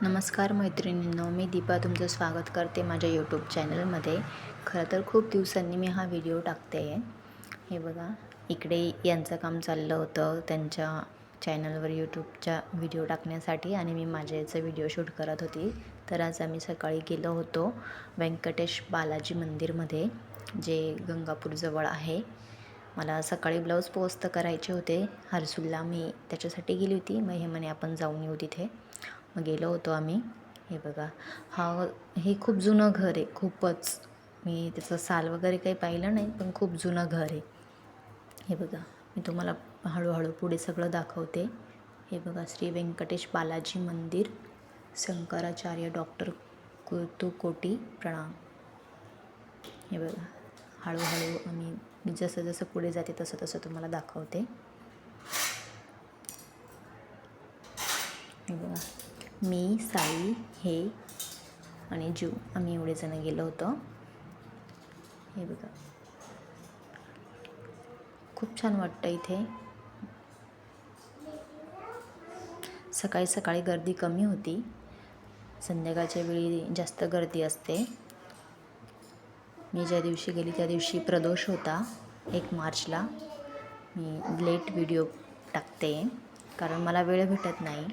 नमस्कार मैत्रिणींनो, मी दीपा तुमचं स्वागत करते माझ्या यूट्यूब चॅनलमध्ये. खरं तर खूप दिवसांनी मी हा व्हिडिओ टाकते आहे. हे बघा, इकडे यांचं काम चाललं होतं त्यांच्या चॅनलवर यूट्यूबच्या व्हिडिओ टाकण्यासाठी आणि मी माझ्या याचं व्हिडिओ शूट करत होती. तर आज आम्ही सकाळी गेलो होतो व्यंकटेश बालाजी मंदिरमध्ये, जे गंगापूरजवळ आहे. मला सकाळी ब्लाऊज पोस्ट करायचे होते हर्सूलला, मी त्याच्यासाठी गेली होती. मग हे म्हणे आपण जाऊन येऊ तिथे. मग गेलो होतो आम्ही. हे बघा, हे खूप जुनं घर आहे, खूपच. मी त्याचं साल वगैरे काही पाहिलं नाही, पण खूप जुनं घर आहे. हे बघा, मी तुम्हाला हळूहळू पुढे सगळं दाखवते. हे बघा, श्री व्यंकटेश बालाजी मंदिर, शंकराचार्य डॉक्टर कोटी प्रणाम. हे बघा, हळूहळू मी जसं जसं पुढे जाते तसं तसं तुम्हाला दाखवते. हे बघा, मी, साई, हे आणि जीव, आम्ही एवढे जण गेलो होतो. हे बघा, खूप छान वाटतं इथे. सकाळी सकाळी गर्दी कमी होती, संध्याकाळच्या वेळी जास्त गर्दी असते. मी ज्या दिवशी गेली त्या दिवशी प्रदोष होता, 1 मार्चला. मी लेट व्हिडिओ टाकते कारण मला वेळ भेटत नाही.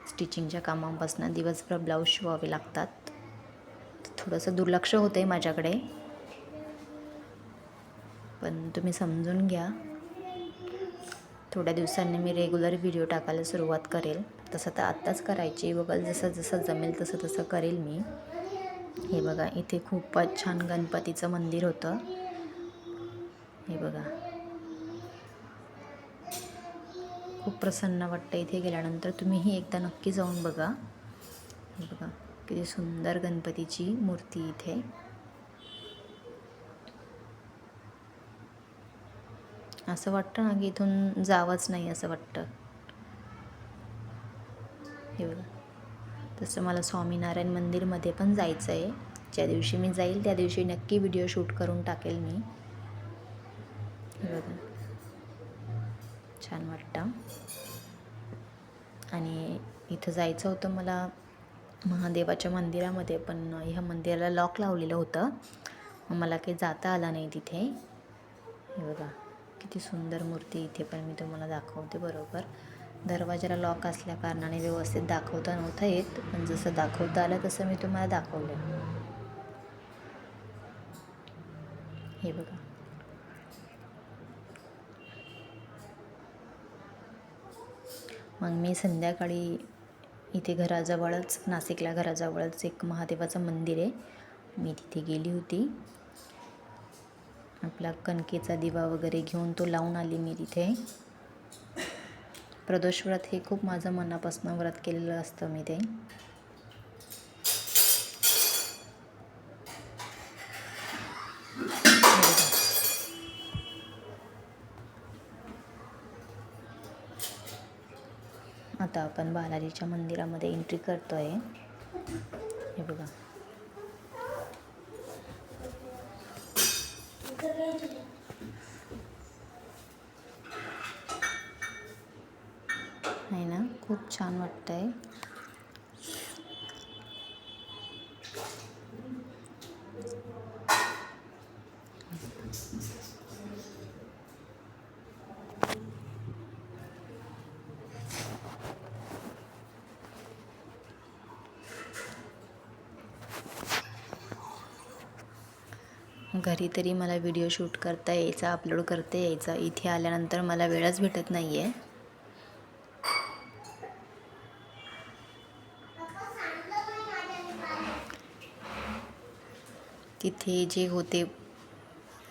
स्टिचिंगच्या कामापासून दिवसभर ब्लाऊज शिवावे लागतात. थोडंसं दुर्लक्ष होतं आहे माझ्याकडे, पण तुम्ही समजून घ्या. थोड्या दिवसांनी मी रेग्युलर व्हिडिओ टाकायला सुरुवात करेल. तसं तर आत्ताच करायची, बघा जसं जसं जमेल तसं तसं करेल मी. हे बघा, इथे खूपच छान गणपतीचं मंदिर होतं. हे बघा, खूप प्रसन्न वाटतं इथे गेल्यानंतर. तुम्हीही एकदा नक्की जाऊन बघा. हे बघा, किती सुंदर गणपतीची मूर्ती इथे. असं वाटतं ना की इथून जावंच नाही असं वाटतं. हे बघा, तसं मला स्वामीनारायण मंदिरमध्ये पण जायचं आहे. ज्या दिवशी मी जाईल त्या दिवशी नक्की व्हिडिओ शूट करून टाकेल मी. हे बघा, छान वाटतं. आणि इथं जायचं होतं मला महादेवाच्या मंदिरामध्ये, पण ह्या मंदिराला लॉक लावलेलं होतं, मग मला काही जाता आलं नाही तिथे. हे बघा, किती सुंदर मूर्ती इथे पण मी तुम्हाला दाखवते. बरोबर दरवाजाला लॉक असल्या कारणाने व्यवस्थित दाखवता नव्हतं येत, पण जसं दाखवता आलं तसं मी तुम्हाला दाखवलं. हे बघा, मग मी संध्याकाळी इथे घराजवळच, नाशिकला घराजवळच एक महादेवाचं मंदिर आहे, मी तिथे गेली होती. आपला कणकेचा दिवा वगैरे घेऊन तो लावून आली मी तिथे. प्रदोष व्रत हे खूप माझं मनापासून व्रत केलेलं असतं मी ते. आता आपण बालाजीच्या मंदिरामध्ये एंट्री करतोय. हे बघा, आहे ना, खूप छान वाटतंय. घरी तरी मला व्हिडिओ शूट करता यायचा, अपलोड करता यायचा. इथे आल्यानंतर मला वेळच भेटत नाही आहे. तिथे जे होते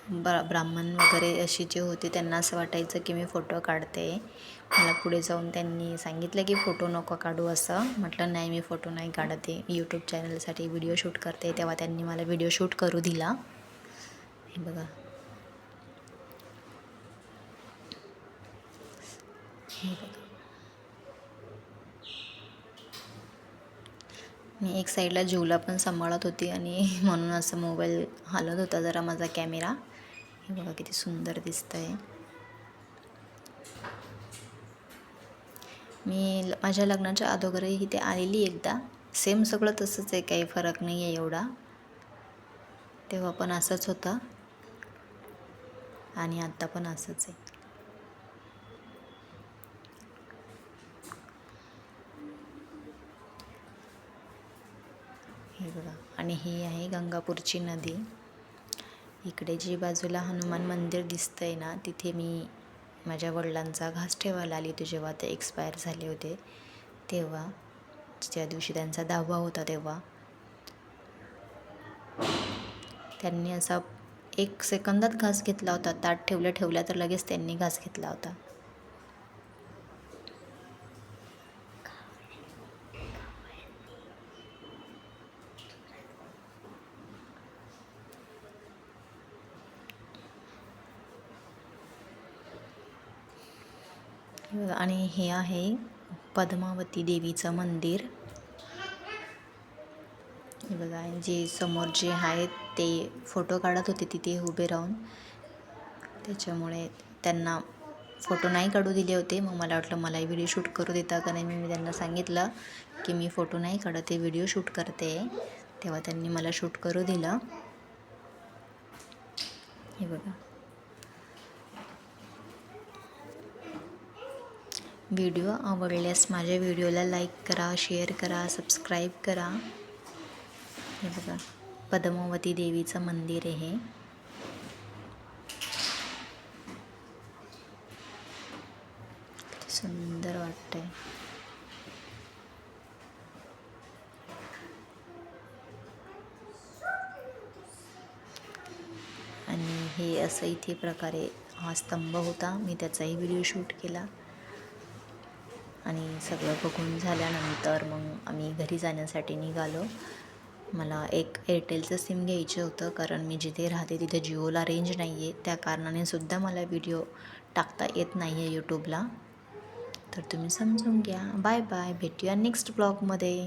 ब्राह्मण वगैरे असे जे होते, त्यांना असं वाटायचं की मी फोटो काढते. मला पुढे जाऊन त्यांनी सांगितलं की फोटो नको काढू असं. म्हटलं नाही, मी फोटो नाही काढते, यूट्यूब चॅनलसाठी व्हिडिओ शूट करते. तेव्हा त्यांनी मला व्हिडिओ शूट करू दिला. हे बघा, हे बघा, मी एक साईडला जीवला पण सांभाळत होती आणि म्हणून असं मोबाईल हलत होता जरा माझा कॅमेरा. हे बघा, किती सुंदर दिसतंय. मी माझ्या लग्नाच्या अगोदरही इथे आलेली एकदा. सेम सगळं तसंच आहे, काही फरक नाही आहे एवढा. तेव्हा पण असंच होतं आणि आत्ता पण असंच आहे. हे बघा, आणि ही आहे गंगापूरची नदी. इकडे जी बाजूला हनुमान मंदिर दिसतंय ना, तिथे मी माझ्या वडिलांचा घास ठेवायला आली होती जेव्हा ते एक्सपायर झाले होते तेव्हा. ज्या दिवशी त्यांचा 10वा होता तेव्हा त्यांनी असा 1 सेकंदात घास घेतला होता. ताट ठेवल्या तर लगेच त्यांनी घास घेतला होता. आणि हे आहे पद्मावती देवीचं मंदिर. हे बघा, जे समोर जे आहेत ते फोटो काढत होते तिथे उभे राहून, त्याच्यामुळे त्यांना फोटो नाही काढू दिले होते. मग मला वाटलं मलाही व्हिडिओ शूट करू देता का नाही. मी त्यांना सांगितलं की मी फोटो नाही काढत, ते व्हिडिओ शूट करते. तेव्हा त्यांनी मला शूट करू दिलं. हे बघा, व्हिडिओ आवडल्यास माझ्या व्हिडिओला लाईक करा, शेअर करा, सबस्क्राईब करा. हे बघा, पद्मावती देवीचं मंदिर आहे. सुंदर वाटतंय. आणि हे असं इथे प्रकारे हा स्तंभ होता. मी त्याचाही व्हिडिओ शूट केला. आणि सगळं बघून झाल्यानंतर मग आम्ही घरी जाण्यासाठी निघालो. मला एक एअरटेलचं सिम घ्यायचं होतं, कारण मी जिथे राहते तिथे जिओला रेंज नाही आहे. त्या कारणाने सुद्धा मला व्हिडिओ टाकता येत नाही आहे यूट्यूबला. तर तुम्ही समजून घ्या. बाय बाय, भेटूया नेक्स्ट ब्लॉगमध्ये.